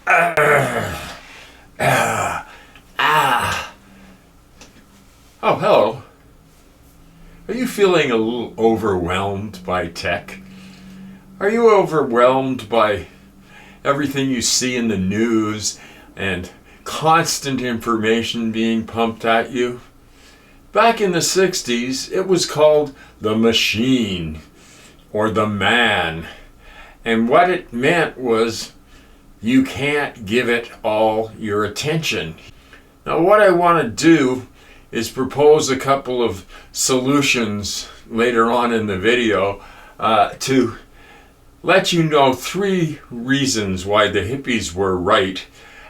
Ah, ah, ah. Oh, hello. Are you feeling a little overwhelmed by tech? Are you overwhelmed by everything you see in the news and constant information being pumped at you? Back in the 60s, it was called the machine or the man. And what it meant was you can't give it all your attention. Now, what I want to do is propose a couple of solutions later on in the video to let you know 3 reasons why the hippies were right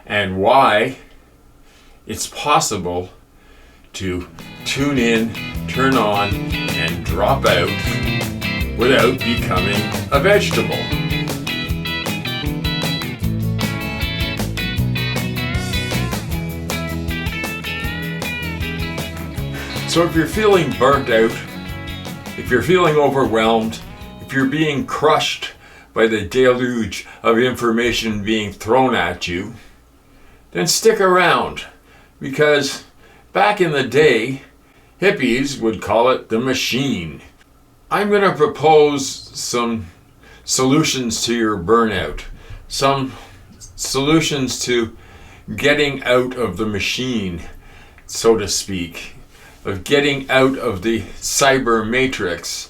and why it's possible to tune in, turn on, and drop out without becoming a vegetable. So if you're feeling burnt out, if you're feeling overwhelmed, if you're being crushed by the deluge of information being thrown at you, then stick around, because back in the day, hippies would call it the machine. I'm going to propose some solutions to your burnout, some solutions to getting out of the machine, so to speak, of getting out of the cyber matrix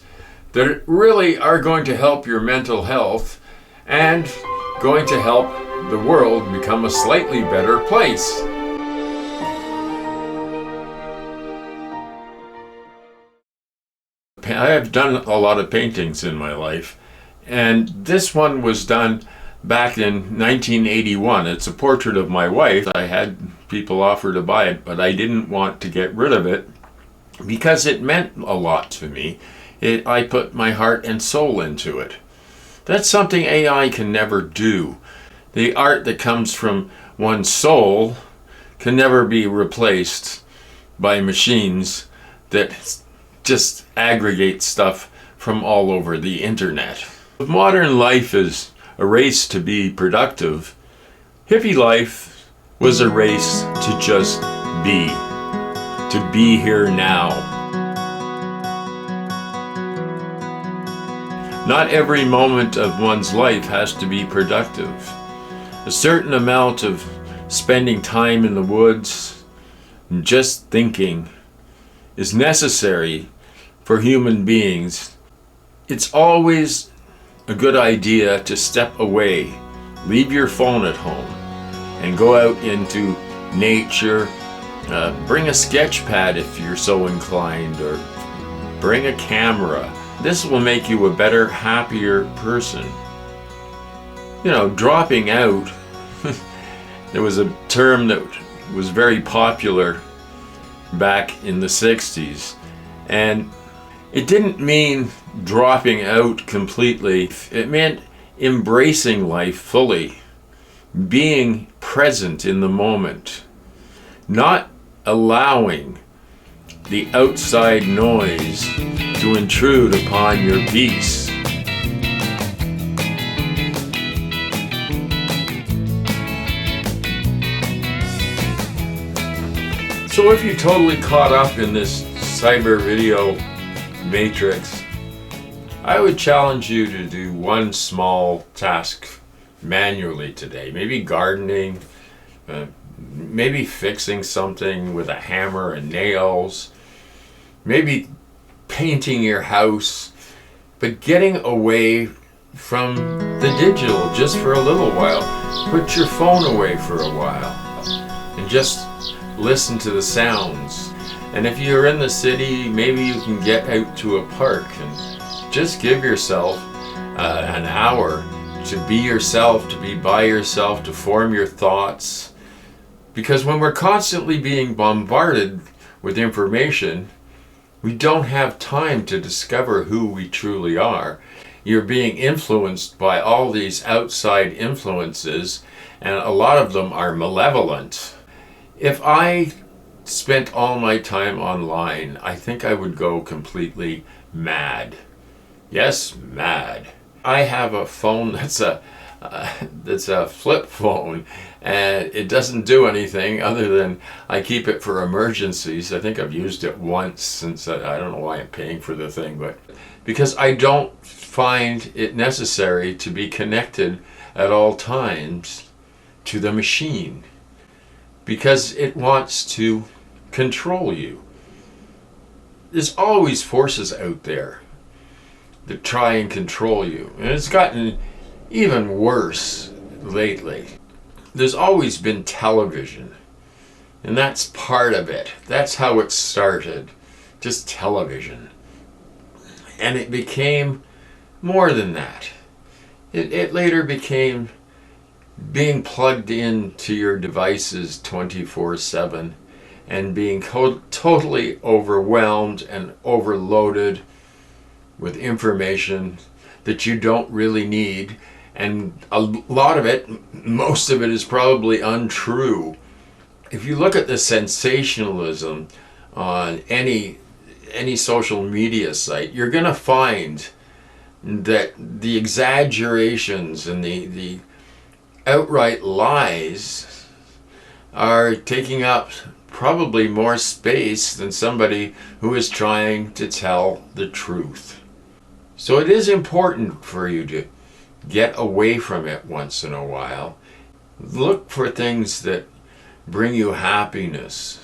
that really are going to help your mental health and going to help the world become a slightly better place. I have done a lot of paintings in my life, and this one was done back in 1981. It's a portrait of my wife. I had people offer to buy it, but I didn't want to get rid of it because it meant a lot to me. I put my heart and soul into it. That's something AI can never do. The art that comes from one's soul can never be replaced by machines that just aggregate stuff from all over the internet. If modern life is a race to be productive, hippie life was a race to just to be here now. Not every moment of one's life has to be productive. A certain amount of spending time in the woods and just thinking is necessary for human beings. It's always a good idea to step away, leave your phone at home, and go out into nature. Bring a sketch pad if you're so inclined, or bring a camera. This will make you a better, happier person. You know, dropping out, there was a term that was very popular back in the 60s, and it didn't mean dropping out completely. It meant embracing life fully, being present in the moment, not allowing the outside noise to intrude upon your peace. So if you're totally caught up in this cyber video matrix, I would challenge you to do one small task manually today. Maybe gardening, maybe fixing something with a hammer and nails, maybe painting your house, but getting away from the digital just for a little while. Put your phone away for a while and just listen to the sounds. And if you're in the city, maybe you can get out to a park and just give yourself an hour to be yourself, to be by yourself, to form your thoughts. Because when we're constantly being bombarded with information, we don't have time to discover who we truly are. You're being influenced by all these outside influences, and a lot of them are malevolent. If I spent all my time online, I think I would go completely mad. Yes, mad. I have a phone that's a It's a flip phone, and it doesn't do anything other than I keep it for emergencies. I think I've used it once since I don't know why I'm paying for the thing, but because I don't find it necessary to be connected at all times to the machine, because it wants to control you. There's always forces out there that try and control you, and it's gotten even worse lately. There's always been television, and that's part of it. That's how it started, just television. And it became more than that. It later became being plugged into your devices 24/7 and being totally overwhelmed and overloaded with information that you don't really need. And a lot of it, most of it, is probably untrue. If you look at the sensationalism on any social media site, you're going to find that the exaggerations and the outright lies are taking up probably more space than somebody who is trying to tell the truth. So it is important for you to get away from it once in a while. Look for things that bring you happiness.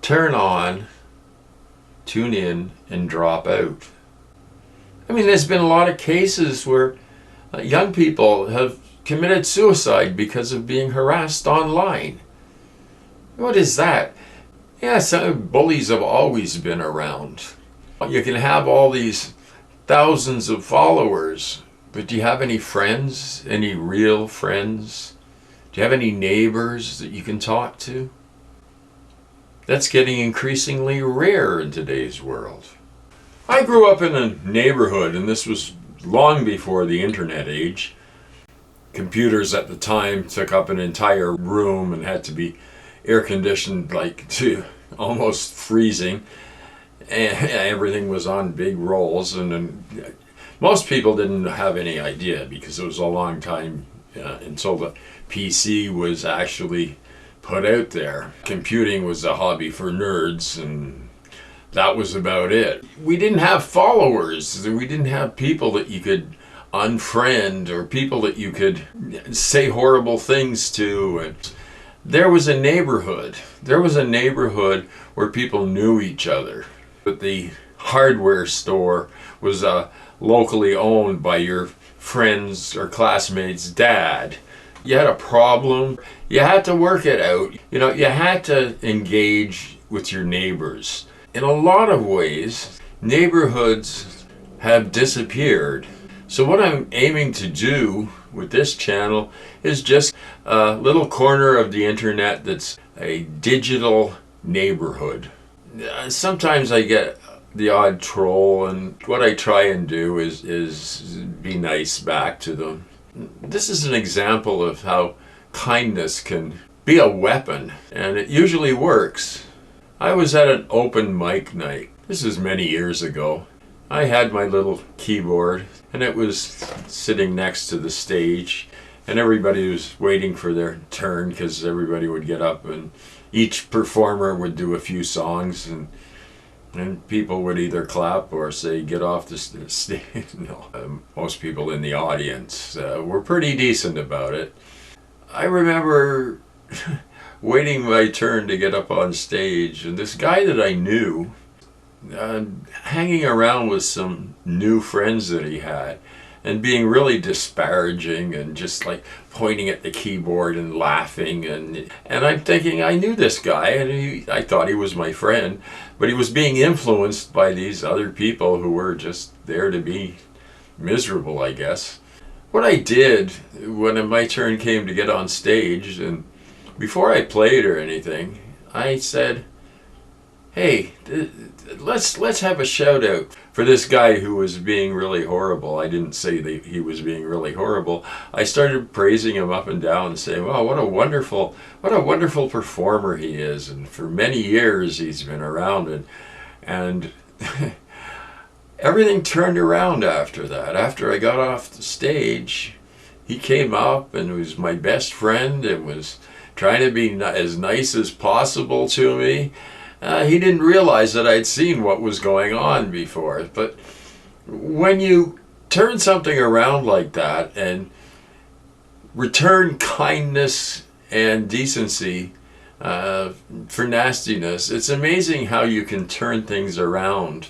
Turn on, tune in, and drop out. I mean, there's been a lot of cases where young people have committed suicide because of being harassed online. What is that? Yeah, some bullies have always been around. You can have all these thousands of followers, but do you have any friends? Any real friends? Do you have any neighbors that you can talk to? That's getting increasingly rare in today's world. I grew up in a neighborhood, and this was long before the internet age. Computers at the time took up an entire room and had to be air conditioned like to almost freezing, and everything was on big rolls, and most people didn't have any idea because it was a long time until the PC was actually put out there. Computing was a hobby for nerds, and that was about it. We didn't have followers. We didn't have people that you could unfriend or people that you could say horrible things to. And there was a neighborhood. There was a neighborhood where people knew each other. But the hardware store was locally owned by your friend's or classmate's dad. You had a problem, you had to work it out. You know, you had to engage with your neighbors. In a lot of ways, neighborhoods have disappeared. So what I'm aiming to do with this channel is just a little corner of the internet that's a digital neighborhood. Sometimes I get the odd troll, and what I try and do is be nice back to them. This is an example of how kindness can be a weapon, and it usually works. I was at an open mic night. This is many years ago. I had my little keyboard, and it was sitting next to the stage, and everybody was waiting for their turn because everybody would get up and each performer would do a few songs, and people would either clap or say, "Get off the stage." No, most people in the audience were pretty decent about it. I remember waiting my turn to get up on stage, and this guy that I knew, hanging around with some new friends that he had, and being really disparaging and just like pointing at the keyboard and laughing, and I'm thinking, I knew this guy, and I thought he was my friend, but he was being influenced by these other people who were just there to be miserable, I guess. What I did when my turn came to get on stage, and before I played or anything, I said, "Hey, let's have a shout out for this guy who was being really horrible." I didn't say that he was being really horrible. I started praising him up and down and saying, "Wow, what a wonderful performer he is." And for many years he's been around, and everything turned around after that. After I got off the stage, He came up and was my best friend and was trying to be as nice as possible to me. He didn't realize that I'd seen what was going on before. But when you turn something around like that and return kindness and decency for nastiness, it's amazing how you can turn things around.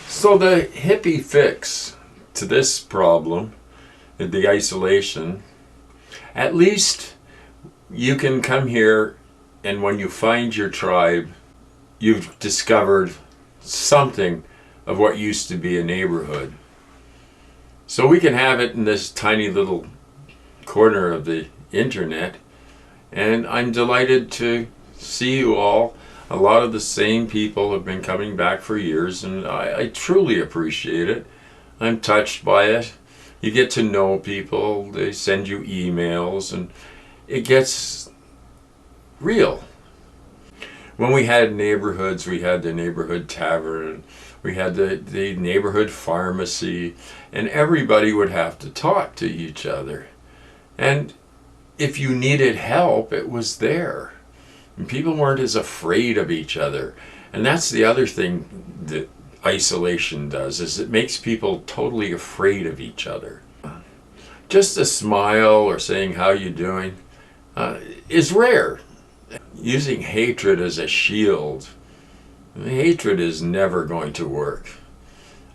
So the hippie fix to this problem, the isolation, at least you can come here, and when you find your tribe, you've discovered something of what used to be a neighborhood. So we can have it in this tiny little corner of the internet, and I'm delighted to see you all. A lot of the same people have been coming back for years, and I truly appreciate it. I'm touched by it. You get to know people, they send you emails, and it gets real. When we had neighborhoods, we had the neighborhood tavern, we had the neighborhood pharmacy, and everybody would have to talk to each other. And if you needed help, it was there. And people weren't as afraid of each other. And that's the other thing that isolation does, is it makes people totally afraid of each other. Just a smile or saying how you doing is rare. Using hatred as a shield, hatred is never going to work.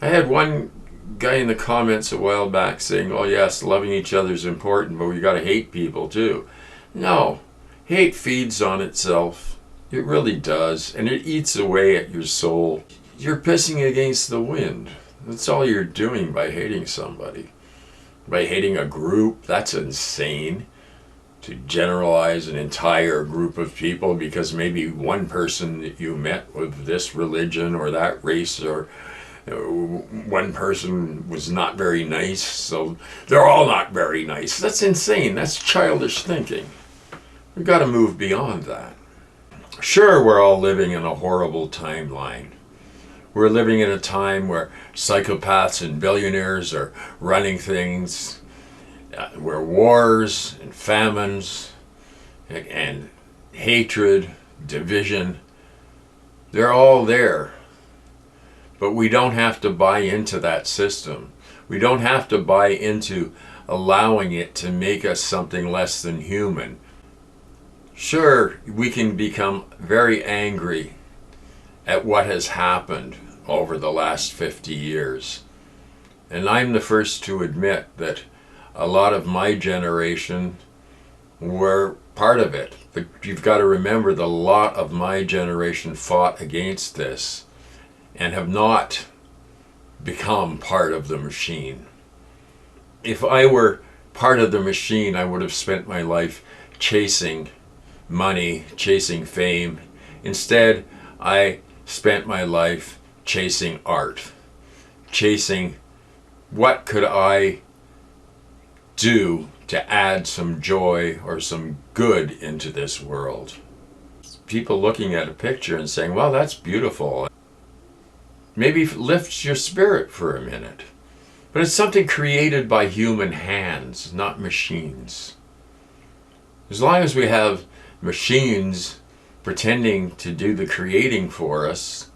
I had one guy in the comments a while back saying, oh yes, loving each other is important, but we got to hate people too. No. Hate feeds on itself. It really does. And it eats away at your soul. You're pissing against the wind. That's all you're doing by hating somebody. By hating a group, that's insane. To generalize an entire group of people because maybe one person that you met with this religion or that race, or one person was not very nice, so they're all not very nice. That's insane. That's childish thinking. We've got to move beyond that. Sure, we're all living in a horrible timeline. We're living in a time where psychopaths and billionaires are running things, where wars and famines and hatred, division, they're all there. But we don't have to buy into that system. We don't have to buy into allowing it to make us something less than human. Sure, we can become very angry at what has happened over the last 50 years. And I'm the first to admit that a lot of my generation were part of it. But you've got to remember that a lot of my generation fought against this and have not become part of the machine. If I were part of the machine, I would have spent my life chasing money, chasing fame. Instead, I spent my life chasing art, chasing what could I do to add some joy or some good into this world. People looking at a picture and saying, well, that's beautiful. Maybe lifts your spirit for a minute. But it's something created by human hands, not machines. As long as we have machines pretending to do the creating for us,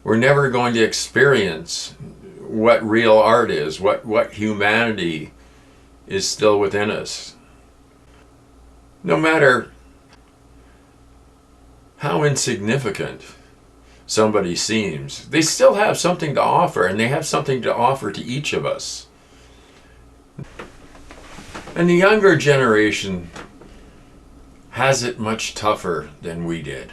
we're never going to experience what real art is, what humanity is still within us. No matter how insignificant somebody seems, they still have something to offer, and they have something to offer to each of us. And the younger generation has it much tougher than we did.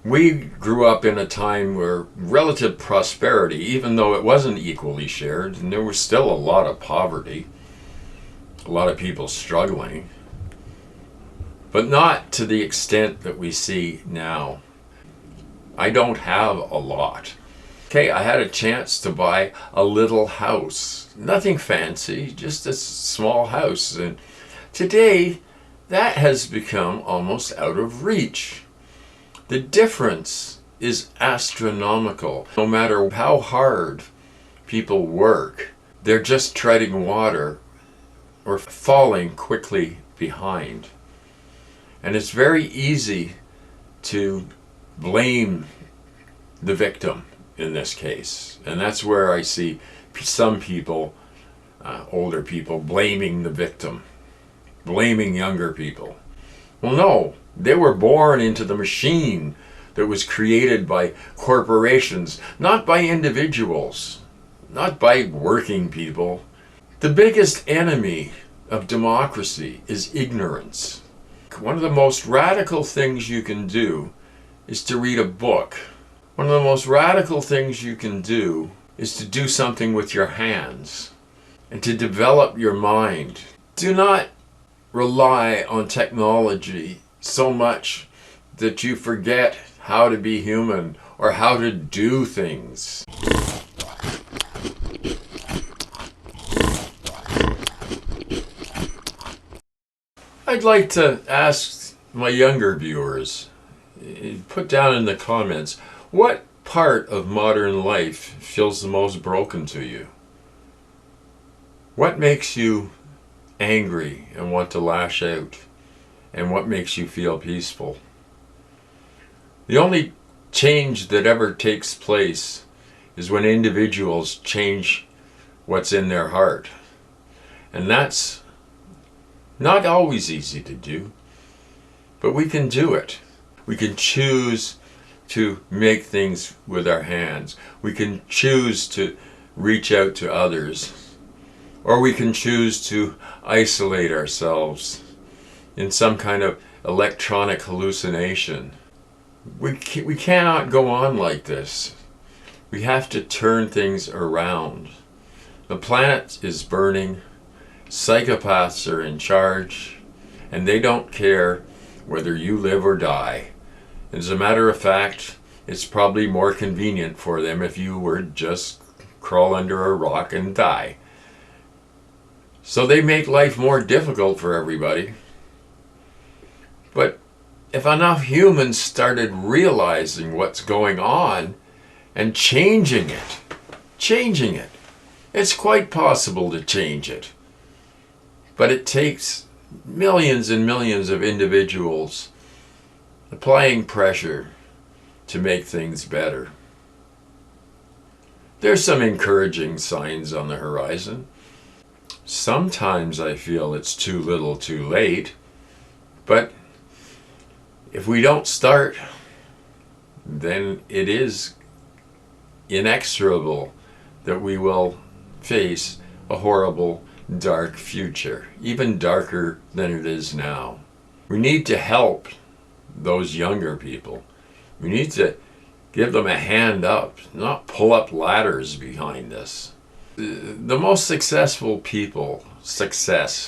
We grew up in a time where relative prosperity, even though it wasn't equally shared, and there was still a lot of poverty, a lot of people struggling, but not to the extent that we see now. I don't have a lot. Okay, I had a chance to buy a little house. Nothing fancy, just a small house. And today, that has become almost out of reach. The difference is astronomical. No matter how hard people work, they're just treading water or falling quickly behind. And it's very easy to blame the victim in this case. And that's where I see some people, older people, blaming the victim, blaming younger people. Well, no, they were born into the machine that was created by corporations, not by individuals, not by working people. The biggest enemy of democracy is ignorance. One of the most radical things you can do is to read a book. One of the most radical things you can do is to do something with your hands and to develop your mind. Do not rely on technology so much that you forget how to be human or how to do things. I'd like to ask my younger viewers, put down in the comments, what part of modern life feels the most broken to you? What makes you angry and want to lash out? And what makes you feel peaceful? The only change that ever takes place is when individuals change what's in their heart. And that's not always easy to do, but we can do it. We can choose to make things with our hands. We can choose to reach out to others. Or we can choose to isolate ourselves in some kind of electronic hallucination. We cannot go on like this. We have to turn things around. The planet is burning. Psychopaths are in charge, and they don't care whether you live or die. As a matter of fact, it's probably more convenient for them if you were just crawl under a rock and die. So they make life more difficult for everybody. But if enough humans started realizing what's going on and changing it, it's quite possible to change it. But it takes millions and millions of individuals applying pressure to make things better. There's some encouraging signs on the horizon. Sometimes I feel it's too little too late, but if we don't start, then it is inexorable that we will face a horrible, dark future, even darker than it is now. We need to help those younger people. We need to give them a hand up, not pull up ladders behind us. The most successful people,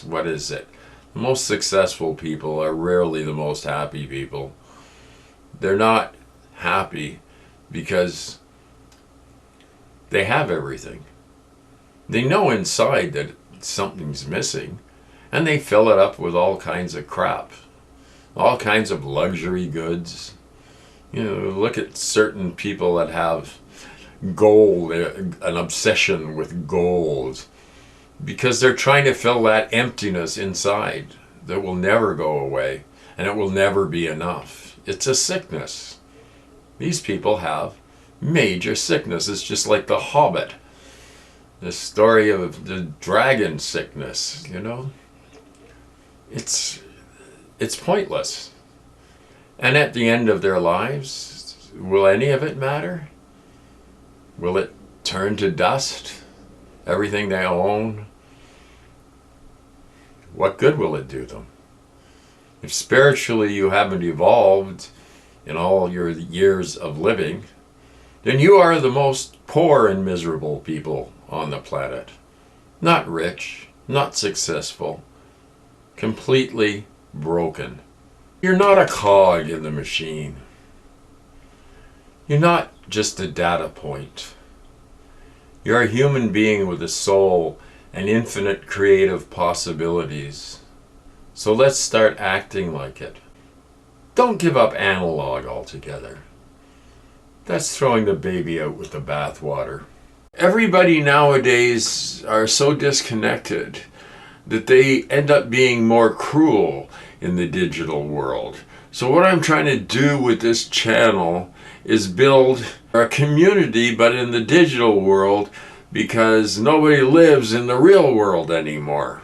what is it? The most successful people are rarely the most happy people. They're not happy because they have everything. They know inside that something's missing, and they fill it up with all kinds of crap, all kinds of luxury goods. You know, look at certain people that have gold, an obsession with gold, because they're trying to fill that emptiness inside that will never go away, and it will never be enough. It's a sickness. These people have major sickness. It's just like the Hobbit, the story of the dragon sickness, you know. It's pointless. And at the end of their lives, will any of it matter? Will it turn to dust? Everything they own? What good will it do them? If spiritually you haven't evolved in all your years of living, then you are the most poor and miserable people on the planet. Not rich, not successful, completely broken. You're not a cog in the machine. You're not just a data point. You're a human being with a soul and infinite creative possibilities. So let's start acting like it. Don't give up analog altogether. That's throwing the baby out with the bathwater. Everybody nowadays are so disconnected that they end up being more cruel in the digital world. So what I'm trying to do with this channel is build a community, but in the digital world, because nobody lives in the real world anymore.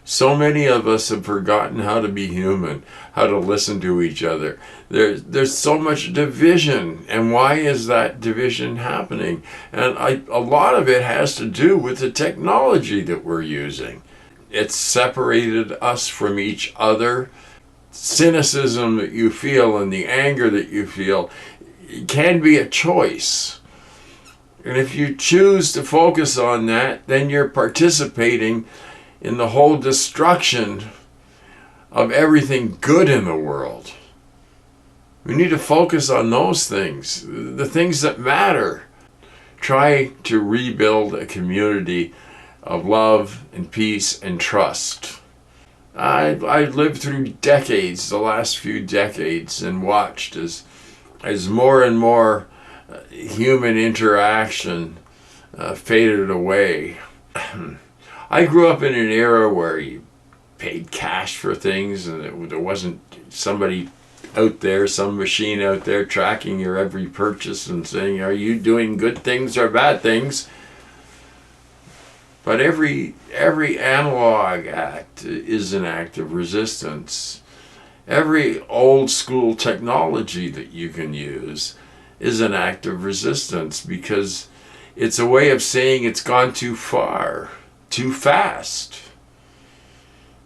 So many of us have forgotten how to be human, how to listen to each other. There's so much division, and why is that division happening? And a lot of it has to do with the technology that we're using. It's separated us from each other. Cynicism that you feel and the anger that you feel, it can be a choice. And if you choose to focus on that, then you're participating in the whole destruction of everything good in the world. We need to focus on those things, the things that matter. Try to rebuild a community of love and peace and trust. I've lived through decades, the last few decades, and watched as more and more human interaction faded away. I grew up in an era where you paid cash for things, and there wasn't somebody out there, some machine out there tracking your every purchase and saying, are you doing good things or bad things? But every analog act is an act of resistance. Every old school technology that you can use is an act of resistance, because it's a way of saying it's gone too far, too fast.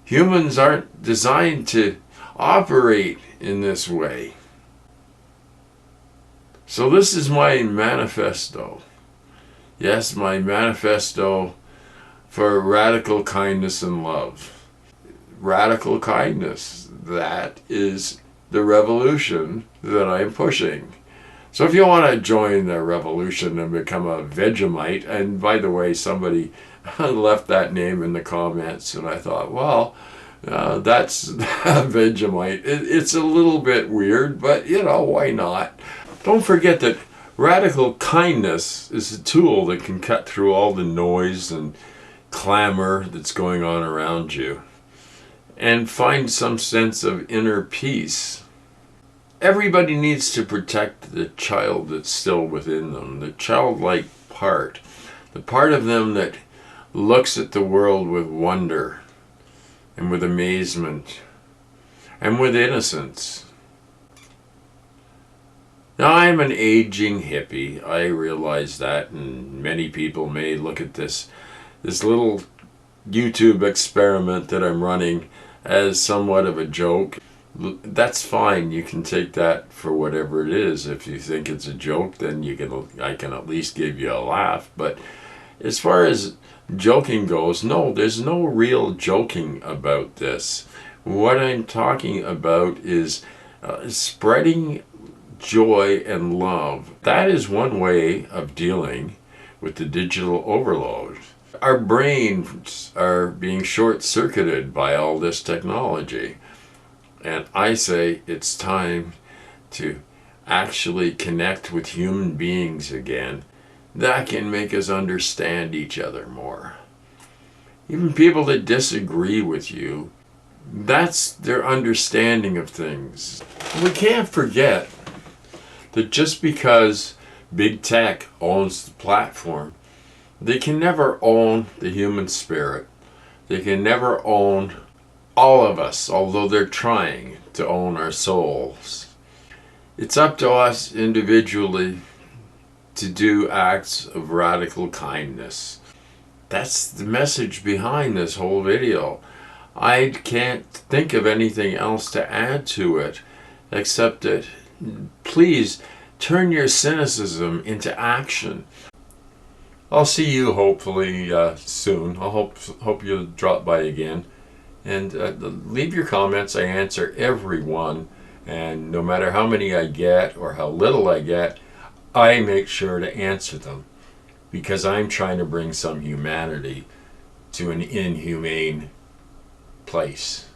Humans aren't designed to operate in this way. So this is my manifesto. Yes, my manifesto for radical kindness and love. Radical kindness, that is the revolution that I'm pushing. So if you want to join the revolution and become a Vegemite, and by the way, somebody left that name in the comments, and I thought, well, that's Vegemite. It's a little bit weird, but why not? Don't forget that radical kindness is a tool that can cut through all the noise and clamor that's going on around you and find some sense of inner peace. Everybody needs to protect the child that's still within them, the childlike part, the part of them that looks at the world with wonder and with amazement and with innocence. Now, I'm an aging hippie. I realize that, and many people may look at this little YouTube experiment that I'm running as somewhat of a joke. That's fine. You can take that for whatever it is. If you think it's a joke, then I can at least give you a laugh. But as far as joking goes, no, there's no real joking about this. What I'm talking about is spreading joy and love. That is one way of dealing with the digital overload. Our brains are being short-circuited by all this technology. And I say it's time to actually connect with human beings again. That can make us understand each other more. Even people that disagree with you, that's their understanding of things. We can't forget that just because big tech owns the platform, they can never own the human spirit. They can never own all of us, although they're trying to own our souls. It's up to us individually to do acts of radical kindness. That's the message behind this whole video. I can't think of anything else to add to it, except that please turn your cynicism into action. I'll see you hopefully soon. I hope you'll drop by again. And leave your comments. I answer every one. And no matter how many I get or how little I get, I make sure to answer them. Because I'm trying to bring some humanity to an inhumane place.